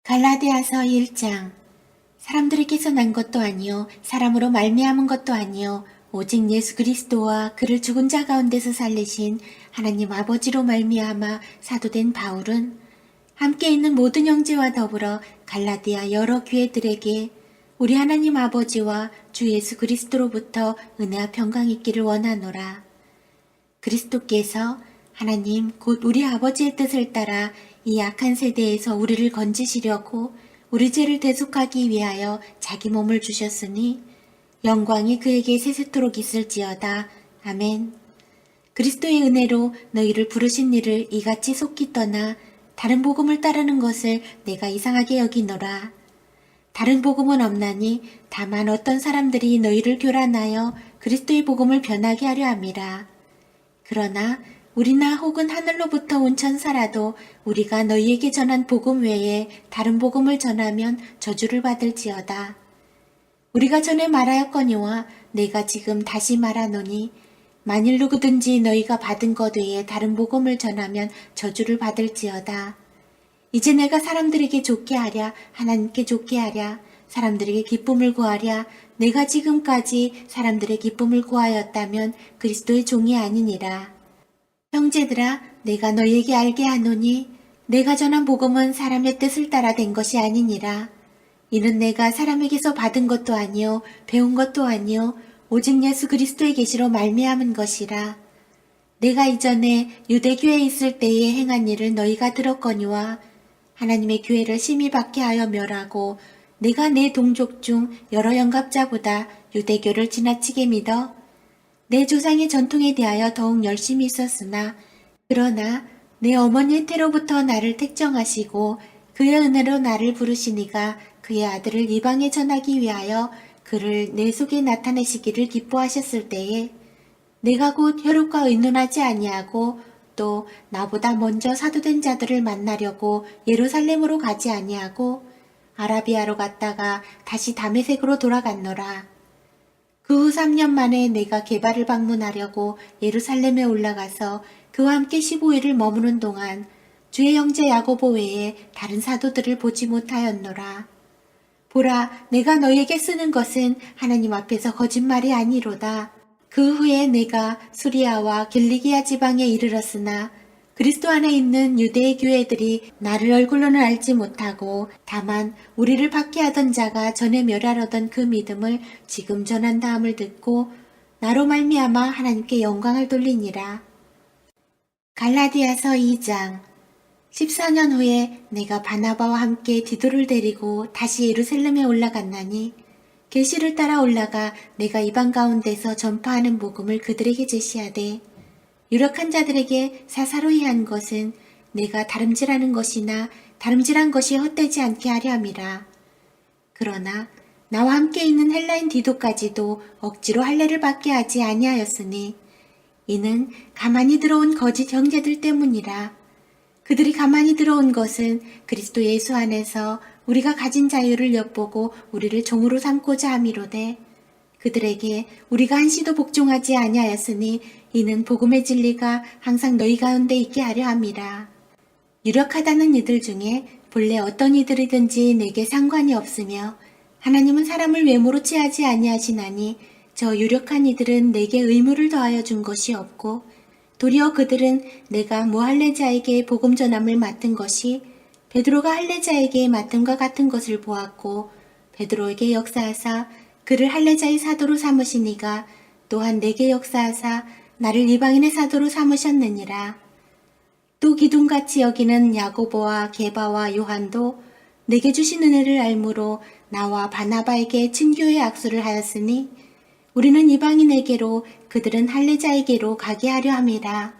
갈라디아서 1장. 사람들에게서 난 것도 아니요 사람으로 말미암은 것도 아니요 오직 예수 그리스도와 그를 죽은 자 가운데서 살리신 하나님 아버지로 말미암아 사도된 바울은 함께 있는 모든 형제와 더불어 갈라디아 여러 교회들에게 우리 하나님 아버지와 주 예수 그리스도로부터 은혜와 평강이 있기를 원하노라. 그리스도께서 하나님 곧 우리 아버지의 뜻을 따라 이 악한 세대에서 우리를 건지시려고 우리 죄를 대속하기 위하여 자기 몸을 주셨으니 영광이 그에게 세세토록 있을지어다. 아멘. 그리스도의 은혜로 너희를 부르신 이를 이같이 속기 떠나 다른 복음을 따르는 것을 내가 이상하게 여기노라. 다른 복음은 없나니 다만 어떤 사람들이 너희를 교란하여 그리스도의 복음을 변하게 하려 함이라. 그러나 우리나 혹은 하늘로부터 온 천사라도 우리가 너희에게 전한 복음 외에 다른 복음을 전하면 저주를 받을지어다. 우리가 전에 말하였거니와 내가 지금 다시 말하노니 만일 누구든지 너희가 받은 것 외에 다른 복음을 전하면 저주를 받을지어다. 이제 내가 사람들에게 좋게 하랴 하나님께 좋게 하랴 사람들에게 기쁨을 구하랴 내가 지금까지 사람들의 기쁨을 구하였다면 그리스도의 종이 아니니라. 형제들아, 내가 너희에게 알게 하노니 내가 전한 복음은 사람의 뜻을 따라 된 것이 아니니라. 이는 내가 사람에게서 받은 것도 아니요 배운 것도 아니요 오직 예수 그리스도의 계시로 말미암은 것이라. 내가 이전에 유대교회에 있을 때에 행한 일을 너희가 들었거니와 하나님의 교회를 심히 박해 하여 멸하고 내가 내 동족 중 여러 영갑자보다 유대교를 지나치게 믿어 내 조상의 전통에 대하여 더욱 열심히 있었으나 그러나 내 어머니의 태로부터 나를 택정하시고 그의 은혜로 나를 부르시니가 그의 아들을 이방에 전하기 위하여 그를 내 속에 나타내시기를 기뻐하셨을 때에 내가 곧 혈육과 의논하지 아니하고 또 나보다 먼저 사도된 자들을 만나려고 예루살렘으로 가지 아니하고 아라비아로 갔다가 다시 다메섹으로 돌아갔노라. 그 후 3년 만에 내가 게바를 방문하려고 예루살렘에 올라가서 그와 함께 15일을 머무는 동안 주의 형제 야고보 외에 다른 사도들을 보지 못하였노라. 보라, 내가 너희에게 쓰는 것은 하나님 앞에서 거짓말이 아니로다. 그 후에 내가 수리아와 길리기아 지방에 이르렀으나 그리스도 안에 있는 유대의 교회들이 나를 얼굴로는 알지 못하고 다만 우리를 박해하던 자가 전에 멸하려던 그 믿음을 지금 전한다함을 듣고 나로 말미암아 하나님께 영광을 돌리니라. 갈라디아서 2장. 14년 후에 내가 바나바와 함께 디도를 데리고 다시 예루살렘에 올라갔나니 계시를 따라 올라가 내가 이방 가운데서 전파하는 복음을 그들에게 제시하되 유력한 자들에게 사사로이 한 것은 내가 다름질하는 것이나 다름질한 것이 헛되지 않게 하려 함이라. 그러나 나와 함께 있는 헬라인 디도까지도 억지로 할례를 받게 하지 아니하였으니 이는 가만히 들어온 거짓 형제들 때문이라. 그들이 가만히 들어온 것은 그리스도 예수 안에서 우리가 가진 자유를 엿보고 우리를 종으로 삼고자 함이로되 그들에게 우리가 한시도 복종하지 아니하였으니 이는 복음의 진리가 항상 너희 가운데 있게 하려 함이라. 유력하다는 이들 중에 본래 어떤 이들이든지 내게 상관이 없으며 하나님은 사람을 외모로 취하지 아니하시나니 저 유력한 이들은 내게 의무를 더하여 준 것이 없고 도리어 그들은 내가 무할례자에게 복음 전함을 맡은 것이 베드로가 할례자에게 맡음과 같은 것을 보았고 베드로에게 역사하사 그를 할례자의 사도로 삼으시니가 또한 내게 역사하사 나를 이방인의 사도로 삼으셨느니라. 또 기둥같이 여기는 야고보와 게바와 요한도 내게 주신 은혜를 알므로 나와 바나바에게 친교의 악수를 하였으니 우리는 이방인에게로 그들은 할례자에게로 가게 하려 함이라.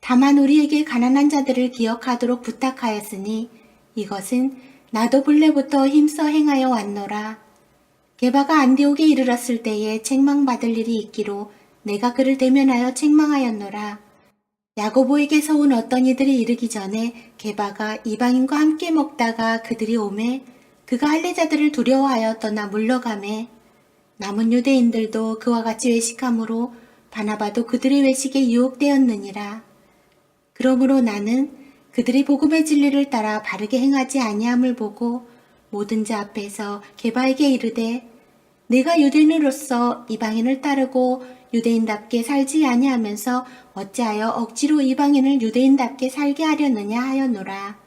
다만 우리에게 가난한 자들을 기억하도록 부탁하였으니 이것은 나도 본래부터 힘써 행하여 왔노라. 게바가 안디옥에 이르렀을 때에 책망받을 일이 있기로 내가 그를 대면하여 책망하였노라. 야고보에게서 온 어떤 이들이 이르기 전에 게바가 이방인과 함께 먹다가 그들이 오매 그가 할례자들을 두려워하여 떠나 물러가매 남은 유대인들도 그와 같이 외식함으로 바나바도 그들의 외식에 유혹되었느니라. 그러므로 나는 그들이 복음의 진리를 따라 바르게 행하지 아니함을 보고 모든 자 앞에서 게바에게 이르되 내가 유대인으로서 이방인을 따르고 유대인답게 살지 아니하면서 어찌하여 억지로 이방인을 유대인답게 살게 하려느냐 하였노라.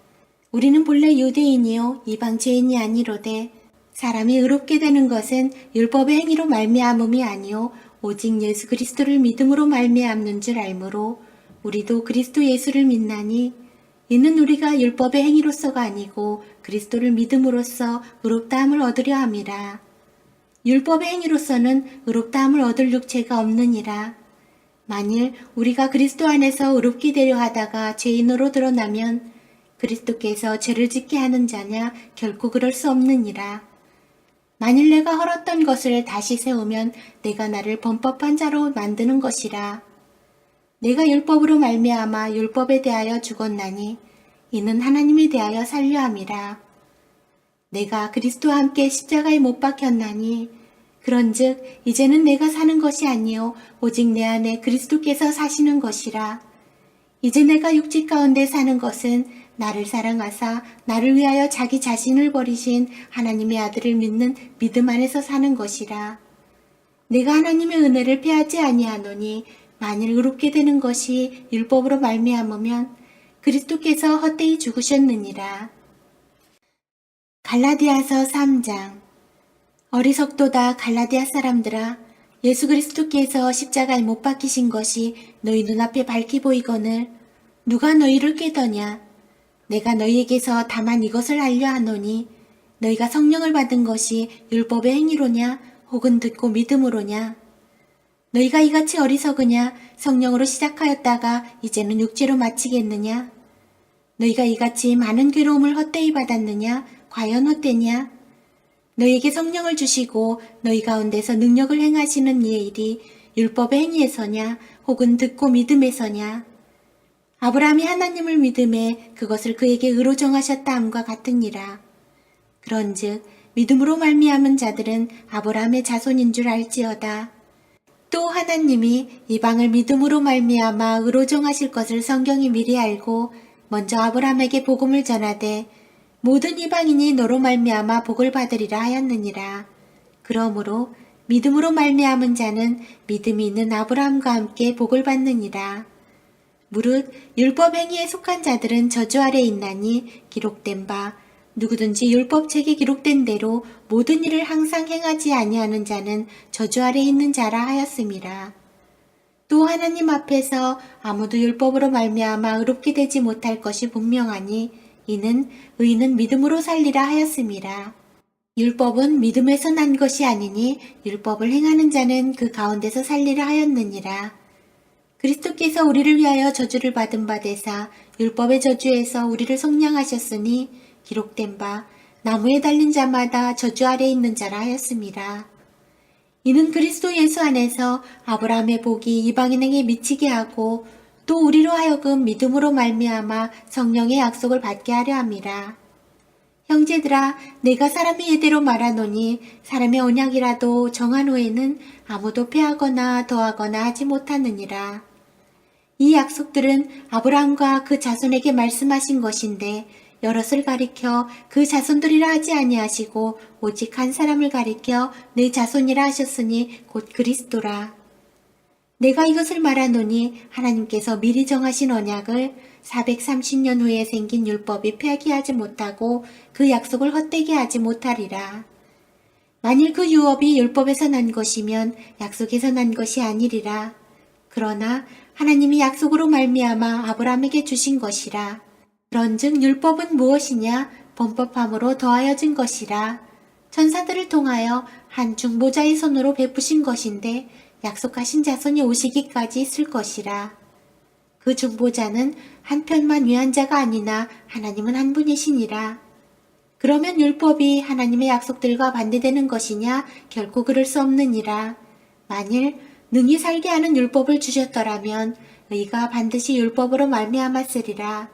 우리는 본래 유대인이요 이방 죄인이 아니로되 사람이 의롭게 되는 것은 율법의 행위로 말미암음이 아니요 오직 예수 그리스도를 믿음으로 말미암는 줄 알므로 우리도 그리스도 예수를 믿나니 이는 우리가 율법의 행위로서가 아니고 그리스도를 믿음으로써 의롭다함을 얻으려 함이라. 율법의 행위로서는 의롭다함을 얻을 육체가 없느니라. 만일 우리가 그리스도 안에서 의롭게 되려 하다가 죄인으로 드러나면 그리스도께서 죄를 짓게 하는 자냐 결코 그럴 수 없느니라. 만일 내가 헐었던 것을 다시 세우면 내가 나를 범법한 자로 만드는 것이라. 내가 율법으로 말미암아 율법에 대하여 죽었나니 이는 하나님에 대하여 살려 함이라. 내가 그리스도와 함께 십자가에 못 박혔나니 그런즉 이제는 내가 사는 것이 아니요 오직 내 안에 그리스도께서 사시는 것이라. 이제 내가 육직 가운데 사는 것은 나를 사랑하사 나를 위하여 자기 자신을 버리신 하나님의 아들을 믿는 믿음 안에서 사는 것이라. 내가 하나님의 은혜를 패하지 아니하노니 만일 의롭게 되는 것이 율법으로 말미암으면 그리스도께서 헛되이 죽으셨느니라. 갈라디아서 3장. 어리석도다 갈라디아 사람들아, 예수 그리스도께서 십자가에 못 박히신 것이 너희 눈앞에 밝히 보이거늘 누가 너희를 꾀더냐. 내가 너희에게서 다만 이것을 알려 하노니 너희가 성령을 받은 것이 율법의 행위로냐 혹은 듣고 믿음으로냐. 너희가 이같이 어리석으냐. 성령으로 시작하였다가 이제는 육체로 마치겠느냐. 너희가 이같이 많은 괴로움을 헛되이 받았느냐. 과연 헛되냐. 너희에게 성령을 주시고 너희 가운데서 능력을 행하시는 이의 일이 율법의 행위에서냐 혹은 듣고 믿음에서냐. 아브라함이 하나님을 믿음에 그것을 그에게 의로 정하셨다 함과 같으니라. 그런즉 믿음으로 말미암은 자들은 아브라함의 자손인 줄 알지어다. 또 하나님이 이방을 믿음으로 말미암아 의로 정하실 것을 성경이 미리 알고 먼저 아브라함에게 복음을 전하되 모든 이방인이 너로 말미암아 복을 받으리라 하였느니라. 그러므로 믿음으로 말미암은 자는 믿음이 있는 아브라함과 함께 복을 받느니라. 무릇 율법 행위에 속한 자들은 저주 아래 있나니 기록된 바 누구든지 율법책에 기록된 대로 모든 일을 항상 행하지 아니하는 자는 저주 아래 있는 자라 하였음이라. 또 하나님 앞에서 아무도 율법으로 말미암아 의롭게 되지 못할 것이 분명하니 이는 의인은 믿음으로 살리라 하였음이라. 율법은 믿음에서 난 것이 아니니 율법을 행하는 자는 그 가운데서 살리라 하였느니라. 그리스도께서 우리를 위하여 저주를 받은 바 되사 율법의 저주에서 우리를 속량하셨으니 기록된 바 나무에 달린 자마다 저주 아래 있는 자라 하였습니다. 이는 그리스도 예수 안에서 아브라함의 복이 이방인에게 미치게 하고 또 우리로 하여금 믿음으로 말미암아 성령의 약속을 받게 하려 함이라. 형제들아, 내가 사람의 예대로 말하노니 사람의 언약이라도 정한 후에는 아무도 패하거나 더하거나 하지 못하느니라. 이 약속들은 아브라함과 그 자손에게 말씀하신 것인데 여럿을 가리켜 그 자손들이라 하지 아니하시고 오직 한 사람을 가리켜 내 자손이라 하셨으니 곧 그리스도라. 내가 이것을 말하노니 하나님께서 미리 정하신 언약을 430년 후에 생긴 율법이 폐기하지 못하고 그 약속을 헛되게 하지 못하리라. 만일 그 유업이 율법에서 난 것이면 약속에서 난 것이 아니리라. 그러나 하나님이 약속으로 말미암아 아브라함에게 주신 것이라. 그런즉 율법은 무엇이냐? 범법함으로 더하여진 것이라. 천사들을 통하여 한 중보자의 손으로 베푸신 것인데 약속하신 자손이 오시기까지 있을 것이라. 그 중보자는 한편만 위한 자가 아니나 하나님은 한 분이시니라. 그러면 율법이 하나님의 약속들과 반대되는 것이냐? 결코 그럴 수 없느니라. 만일 능히 살게 하는 율법을 주셨더라면 의가 반드시 율법으로 말미암았으리라.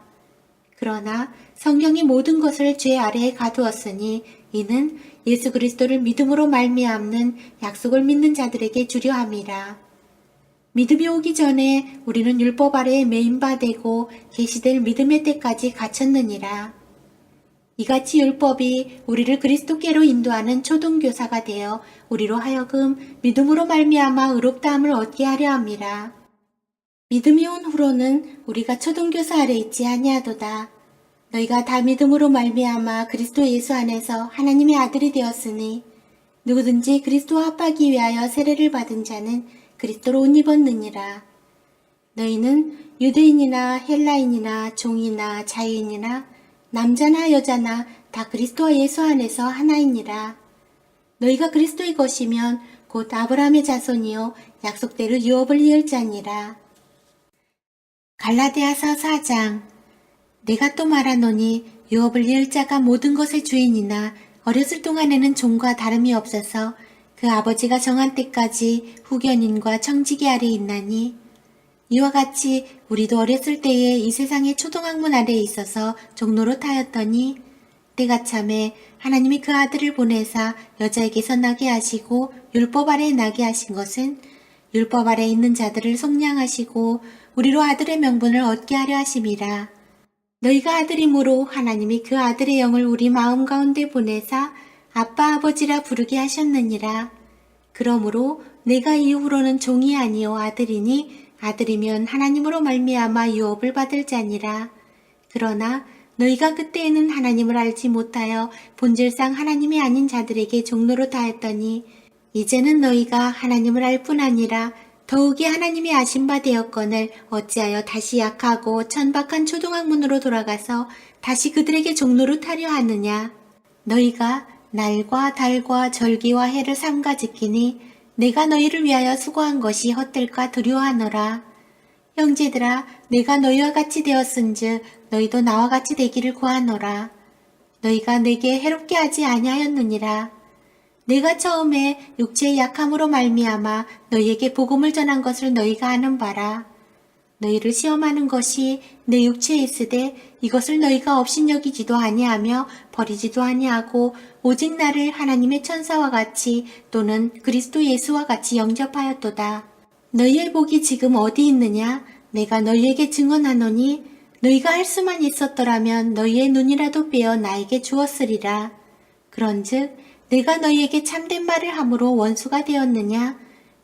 그러나 성경이 모든 것을 죄 아래에 가두었으니 이는 예수 그리스도를 믿음으로 말미암는 약속을 믿는 자들에게 주려 함이라. 믿음이 오기 전에 우리는 율법 아래에 매인바 되고 계시될 믿음의 때까지 갇혔느니라. 이같이 율법이 우리를 그리스도께로 인도하는 초등교사가 되어 우리로 하여금 믿음으로 말미암아 의롭다함을 얻게 하려 함이라. 믿음이 온 후로는 우리가 초등교사 아래 있지 아니하도다. 너희가 다 믿음으로 말미암아 그리스도 예수 안에서 하나님의 아들이 되었으니 누구든지 그리스도와 합하기 위하여 세례를 받은 자는 그리스도로 옷 입었느니라. 너희는 유대인이나 헬라인이나 종이나 자유인이나 남자나 여자나 다 그리스도와 예수 안에서 하나이니라. 너희가 그리스도의 것이면 곧 아브라함의 자손이요 약속대로 유업을 이을 자니라. 갈라디아서 4장. 내가 또 말하노니 유업을 이을 자가 모든 것의 주인이나 어렸을 동안에는 종과 다름이 없어서 그 아버지가 정한 때까지 후견인과 청지기 아래 있나니 이와 같이 우리도 어렸을 때에 이 세상의 초등학문 아래에 있어서 종노릇하였더니 때가 참에 하나님이 그 아들을 보내사 여자에게서 나게 하시고 율법 아래에 나게 하신 것은 율법 아래에 있는 자들을 속량하시고 우리로 아들의 명분을 얻게 하려 하심이라. 너희가 아들이므로 하나님이 그 아들의 영을 우리 마음 가운데 보내사 아빠 아버지라 부르게 하셨느니라. 그러므로 내가 이후로는 종이 아니요 아들이니 아들이면 하나님으로 말미암아 유업을 받을 자니라. 그러나 너희가 그때에는 하나님을 알지 못하여 본질상 하나님이 아닌 자들에게 종노릇하였더니 이제는 너희가 하나님을 알 뿐 아니라 더욱이 하나님이 아신 바 되었거늘 어찌하여 다시 약하고 천박한 초등학문으로 돌아가서 다시 그들에게 종노릇하려 하느냐. 너희가 날과 달과 절기와 해를 삼가 지키니 내가 너희를 위하여 수고한 것이 헛될까 두려워하노라. 형제들아, 내가 너희와 같이 되었은즉 너희도 나와 같이 되기를 구하노라. 너희가 내게 해롭게 하지 아니하였느니라. 내가 처음에 육체의 약함으로 말미암아 너희에게 복음을 전한 것을 너희가 아는 바라. 너희를 시험하는 것이 내 육체에 있으되 이것을 너희가 업신여기지도 아니하며 버리지도 아니하고 오직 나를 하나님의 천사와 같이 또는 그리스도 예수와 같이 영접하였도다. 너희의 복이 지금 어디 있느냐? 내가 너희에게 증언하노니 너희가 할 수만 있었더라면 너희의 눈이라도 빼어 나에게 주었으리라. 그런즉 내가 너희에게 참된 말을 함으로 원수가 되었느냐?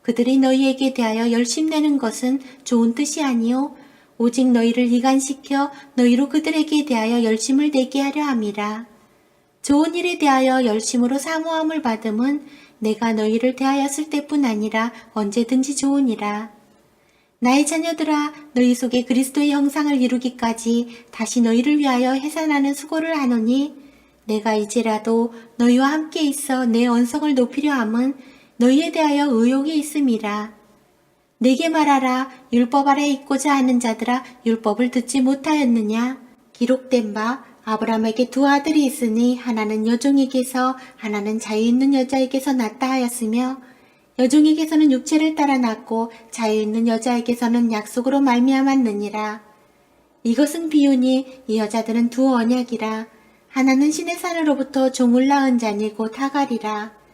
그들이 너희에게 대하여 열심내는 것은 좋은 뜻이 아니요 오직 너희를 이간시켜 너희로 그들에게 대하여 열심을 내게 하려 함이라. 좋은 일에 대하여 열심으로 사모함을 받음은 내가 너희를 대하였을 때뿐 아니라 언제든지 좋으니라. 나의 자녀들아, 너희 속에 그리스도의 형상을 이루기까지 다시 너희를 위하여 해산하는 수고를 하노니 내가 이제라도 너희와 함께 있어 내 언성을 높이려 함은 너희에 대하여 의욕이 있음이라. 내게 말하라. 율법 아래 있고자 하는 자들아, 율법을 듣지 못하였느냐? 기록된 바 아브라함에게 두 아들이 있으니 하나는 여종에게서 하나는 자유 있는 여자에게서 났다 하였으며 여종에게서는 육체를 따라 났고 자유 있는 여자에게서는 약속으로 말미암았느니라. 이것은 비유니 이 여자들은 두 언약이라. 하나는 신의 산으로부터 종을 낳은 자니 곧 하갈이라.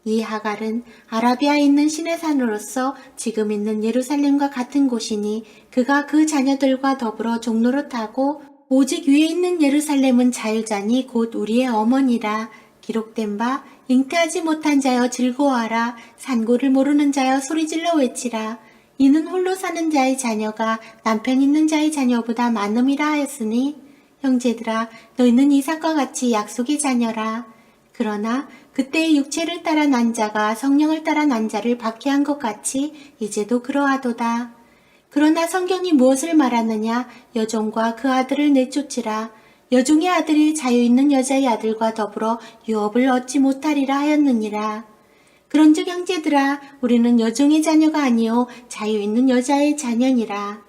이 하갈은 아라비아에 있는 신의 산으로서 지금 있는 예루살렘과 같은 곳이니 그가 그 자녀들과 더불어 종노릇하고 오직 위에 있는 예루살렘은 자유자니 곧 우리의 어머니라. 기록된 바 잉태하지 못한 자여 즐거워하라. 산고를 모르는 자여 소리질러 외치라. 이는 홀로 사는 자의 자녀가 남편 있는 자의 자녀보다 많음이라 하였으니 형제들아, 너희는 이삭과 같이 약속의 자녀라. 그러나 그때의 육체를 따라 난 자가 성령을 따라 난 자를 박해한 것 같이 이제도 그러하도다. 그러나 성경이 무엇을 말하느냐? 여종과 그 아들을 내쫓으라. 여종의 아들이 자유 있는 여자의 아들과 더불어 유업을 얻지 못하리라 하였느니라. 그런즉 형제들아, 우리는 여종의 자녀가 아니요 자유 있는 여자의 자녀니라.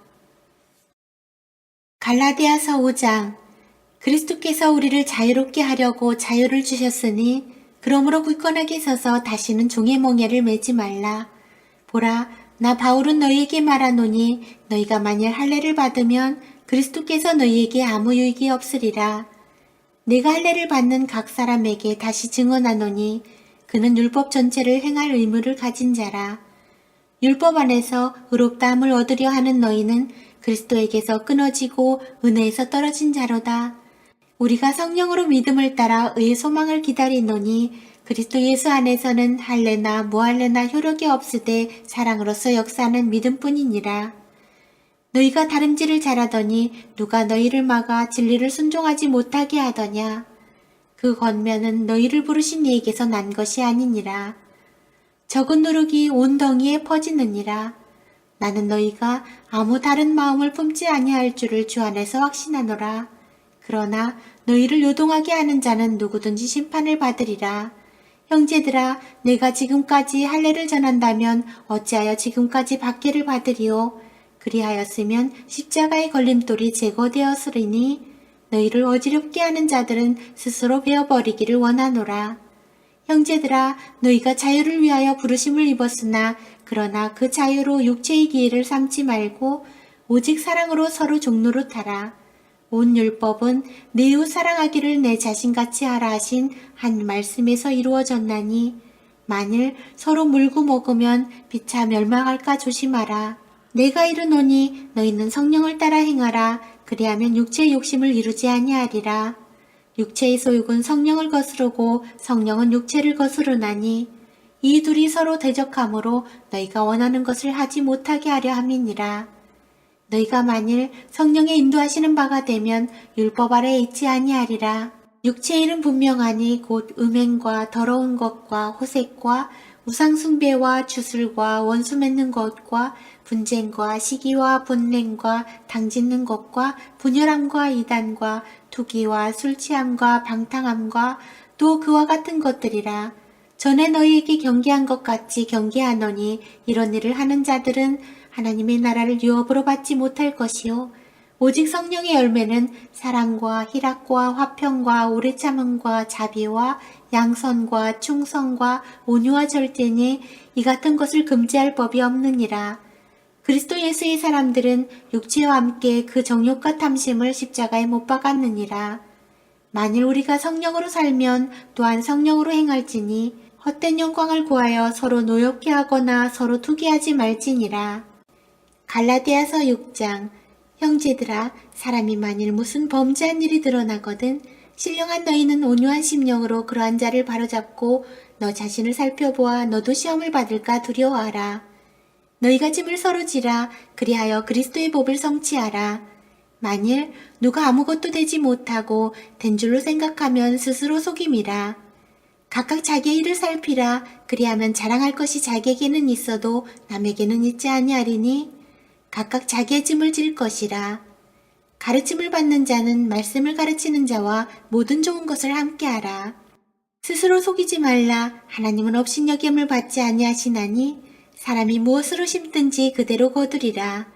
갈라디아서 5장. 그리스도께서 우리를 자유롭게 하려고 자유를 주셨으니 그러므로 굳건하게 서서 다시는 종의 멍에를 매지 말라. 보라, 나 바울은 너희에게 말하노니 너희가 만일 할례를 받으면 그리스도께서 너희에게 아무 유익이 없으리라. 내가 할례를 받는 각 사람에게 다시 증언하노니 그는 율법 전체를 행할 의무를 가진 자라. 율법 안에서 의롭다함을 얻으려 하는 너희는 그리스도에게서 끊어지고 은혜에서 떨어진 자로다. 우리가 성령으로 믿음을 따라 의의 소망을 기다리노니 그리스도 예수 안에서는 할례나 무할례나 효력이 없으되 사랑으로서 역사하는 믿음뿐이니라. 너희가 다름질을 잘하더니 누가 너희를 막아 진리를 순종하지 못하게 하더냐. 그 권면은 너희를 부르신 이에게서 난 것이 아니니라. 적은 누룩이 온 덩이에 퍼지느니라. 나는 너희가 아무 다른 마음을 품지 아니할 줄을 주 안에서 확신하노라. 그러나 너희를 요동하게 하는 자는 누구든지 심판을 받으리라. 형제들아, 내가 지금까지 할례를 전한다면 어찌하여 지금까지 박해를 받으리요? 그리하였으면 십자가의 걸림돌이 제거되었으리니 너희를 어지럽게 하는 자들은 스스로 베어버리기를 원하노라. 형제들아, 너희가 자유를 위하여 부르심을 입었으나 그러나 그 자유로 육체의 기회를 삼지 말고 오직 사랑으로 서로 종로로 타라. 온 율법은 내 이웃 사랑하기를 내 자신같이 하라 하신 한 말씀에서 이루어졌나니 만일 서로 물고 먹으면 피차 멸망할까 조심하라. 내가 이르노니 너희는 성령을 따라 행하라. 그리하면 육체의 욕심을 이루지 아니하리라. 육체의 소욕은 성령을 거스르고 성령은 육체를 거스르나니 이 둘이 서로 대적함으로 너희가 원하는 것을 하지 못하게 하려 함이니라. 너희가 만일 성령의 인도하시는 바가 되면 율법 아래에 있지 아니하리라. 육체의 일은 분명하니 곧 음행과 더러운 것과 호색과 우상숭배와 주술과 원수 맺는 것과 분쟁과 시기와 분냉과 당짓는 것과 분열함과 이단과 투기와 술취함과 방탕함과 또 그와 같은 것들이라. 전에 너희에게 경계한 것 같이 경계하노니 이런 일을 하는 자들은 하나님의 나라를 유업으로 받지 못할 것이요 오직 성령의 열매는 사랑과 희락과 화평과 오래 참음과 자비와 양선과 충성과 온유와 절제니 이 같은 것을 금지할 법이 없느니라. 그리스도 예수의 사람들은 육체와 함께 그 정욕과 탐심을 십자가에 못 박았느니라. 만일 우리가 성령으로 살면 또한 성령으로 행할지니 헛된 영광을 구하여 서로 노엽게 하거나 서로 투기하지 말지니라. 갈라디아서 6장. 형제들아, 사람이 만일 무슨 범죄한 일이 드러나거든 신령한 너희는 온유한 심령으로 그러한 자를 바로잡고 너 자신을 살펴보아 너도 시험을 받을까 두려워하라. 너희가 짐을 서로 지라. 그리하여 그리스도의 법을 성취하라. 만일 누가 아무것도 되지 못하고 된 줄로 생각하면 스스로 속임이라. 각각 자기의 일을 살피라. 그리하면 자랑할 것이 자기에게는 있어도 남에게는 있지 아니하리니 각각 자기의 짐을 질 것이라. 가르침을 받는 자는 말씀을 가르치는 자와 모든 좋은 것을 함께하라. 스스로 속이지 말라. 하나님은 업신여김을 받지 아니하시나니 사람이 무엇으로 심든지 그대로 거두리라.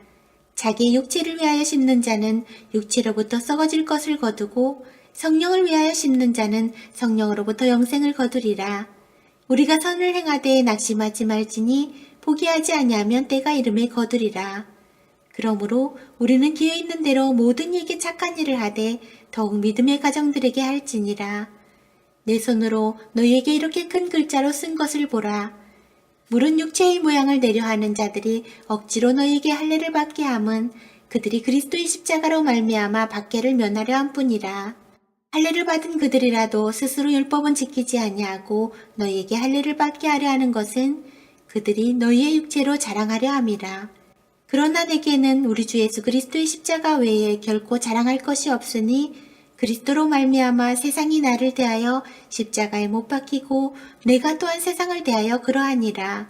자기의 육체를 위하여 심는 자는 육체로부터 썩어질 것을 거두고 성령을 위하여 심는 자는 성령으로부터 영생을 거두리라. 우리가 선을 행하되 낙심하지 말지니 포기하지 아니하면 때가 이름에 거두리라. 그러므로 우리는 기회 있는 대로 모든 이에게 착한 일을 하되 더욱 믿음의 가정들에게 할지니라. 내 손으로 너희에게 이렇게 큰 글자로 쓴 것을 보라. 물은 육체의 모양을 내려 하는 자들이 억지로 너희에게 할례를 받게 함은 그들이 그리스도의 십자가로 말미암아 박해를 면하려 함뿐이라. 할례를 받은 그들이라도 스스로 율법은 지키지 아니하고 너희에게 할례를 받게 하려 하는 것은 그들이 너희의 육체로 자랑하려 함이라. 그러나 내게는 우리 주 예수 그리스도의 십자가 외에 결코 자랑할 것이 없으니 그리스도로 말미암아 세상이 나를 대하여 십자가에 못 박히고 내가 또한 세상을 대하여 그러하니라.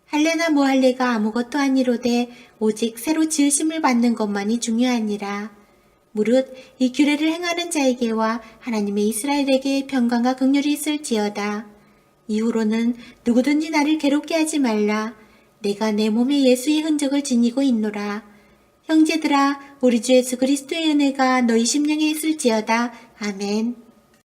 할례나 무할례가 아무것도 아니로되 오직 새로 지으심을 받는 것만이 중요하니라. 무릇 이 규례를 행하는 자에게와 하나님의 이스라엘에게 평강과 긍휼이 있을지어다. 이후로는 누구든지 나를 괴롭게 하지 말라. 내가 내 몸에 예수의 흔적을 지니고 있노라. 형제들아, 우리 주 예수 그리스도의 은혜가 너희 심령에 있을지어다. 아멘.